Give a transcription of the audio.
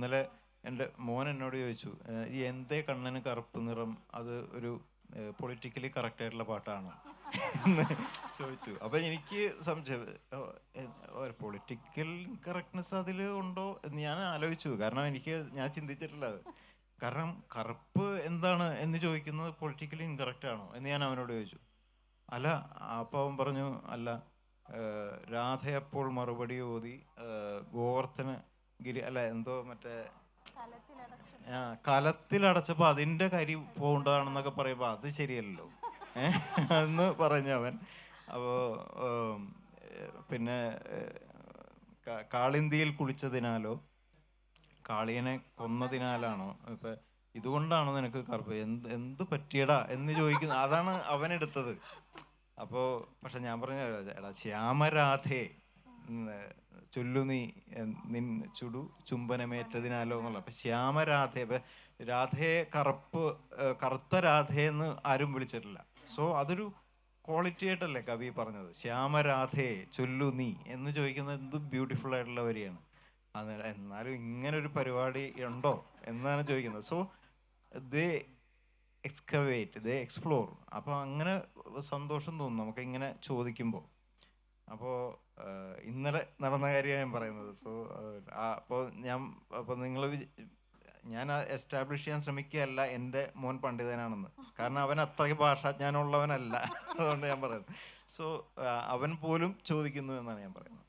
ഇന്നലെ എൻ്റെ മോൻ എന്നോട് ചോദിച്ചു, ഈ എന്തേ കണ്ണന് കറുപ്പ് നിറം, അത് ഒരു പൊളിറ്റിക്കലി കറക്റ്റ് ആയിട്ടുള്ള പാട്ടാണ് എന്ന് ചോദിച്ചു. അപ്പം എനിക്ക് സംശയം, പൊളിറ്റിക്കൽ കറക്റ്റ്നെസ് അതിൽ ഉണ്ടോ എന്ന് ഞാൻ ആലോചിച്ചു. കാരണം ഞാൻ ചിന്തിച്ചിട്ടില്ല അത്. കാരണം കറുപ്പ് എന്താണ് എന്ന് ചോദിക്കുന്നത് പൊളിറ്റിക്കലി ഇൻകറക്റ്റ് ആണോ എന്ന് ഞാൻ അവനോട് ചോദിച്ചു. അല്ല, അപ്പം അവൻ പറഞ്ഞു, അല്ല, രാധയപ്പോൾ മറുപടി ഓതി ഗോവർദ്ധന ഗിരി അല്ല എന്തോ മറ്റേ കലത്തിലടച്ചപ്പോൾ അതിൻ്റെ കരി പോകേണ്ടതാണെന്നൊക്കെ പറയുമ്പോൾ അത് ശരിയല്ലല്ലോ എന്ന് പറഞ്ഞവൻ. അപ്പോൾ പിന്നെ കാളിന്തിയിൽ കുളിച്ചതിനാലോ കാളിയനെ കൊന്നതിനാലാണോ ഇപ്പം ഇതുകൊണ്ടാണോ നിനക്ക് കറുപ്പ്, എന്ത് പറ്റിയടാ എന്ന് ചോദിക്കുന്ന അതാണ് അവനെടുത്തത്. അപ്പോൾ പക്ഷെ ഞാൻ പറഞ്ഞു, എടാ ശ്യാമരാധേ ചൊല്ലു നീ നിൻ ചുടു ചുംബനമേറ്റതിനാലോ എന്നുള്ള. അപ്പം ശ്യാമരാധേ, രാധയെ കറുത്ത രാധയെന്ന് ആരും വിളിച്ചിട്ടില്ല. സോ അതൊരു ക്വാളിറ്റി ആയിട്ടല്ലേ കവി പറഞ്ഞത്. ശ്യാമരാധേ ചൊല്ലു നീ എന്ന് ചോദിക്കുന്നത് എന്ത് ബ്യൂട്ടിഫുൾ ആയിട്ടുള്ള വരിയാണ്. എന്നാലും ഇങ്ങനൊരു പരിപാടി ഉണ്ടോ എന്നാണ് ചോദിക്കുന്നത്. So they excavate, they explore. അപ്പോൾ അങ്ങനെ സന്തോഷം തോന്നും നമുക്ക് ഇങ്ങനെ ചോദിക്കുമ്പോൾ. അപ്പോൾ ഇന്നലെ നടന്ന കാര്യമാണ് ഞാൻ പറയുന്നത്. സോ അപ്പോൾ ഞാൻ എസ്റ്റാബ്ലിഷ് ചെയ്യാൻ ശ്രമിക്കുകയല്ല എൻ്റെ മോൻ പണ്ഡിതനാണെന്ന്. കാരണം അവൻ അത്രയ്ക്ക് ഭാഷാജ്ഞാനമുള്ളവനല്ല. അതുകൊണ്ട് ഞാൻ പറയുന്നത്. സോ അവൻ പോലും ചോദിക്കുന്നു എന്നാണ് ഞാൻ പറയുന്നത്.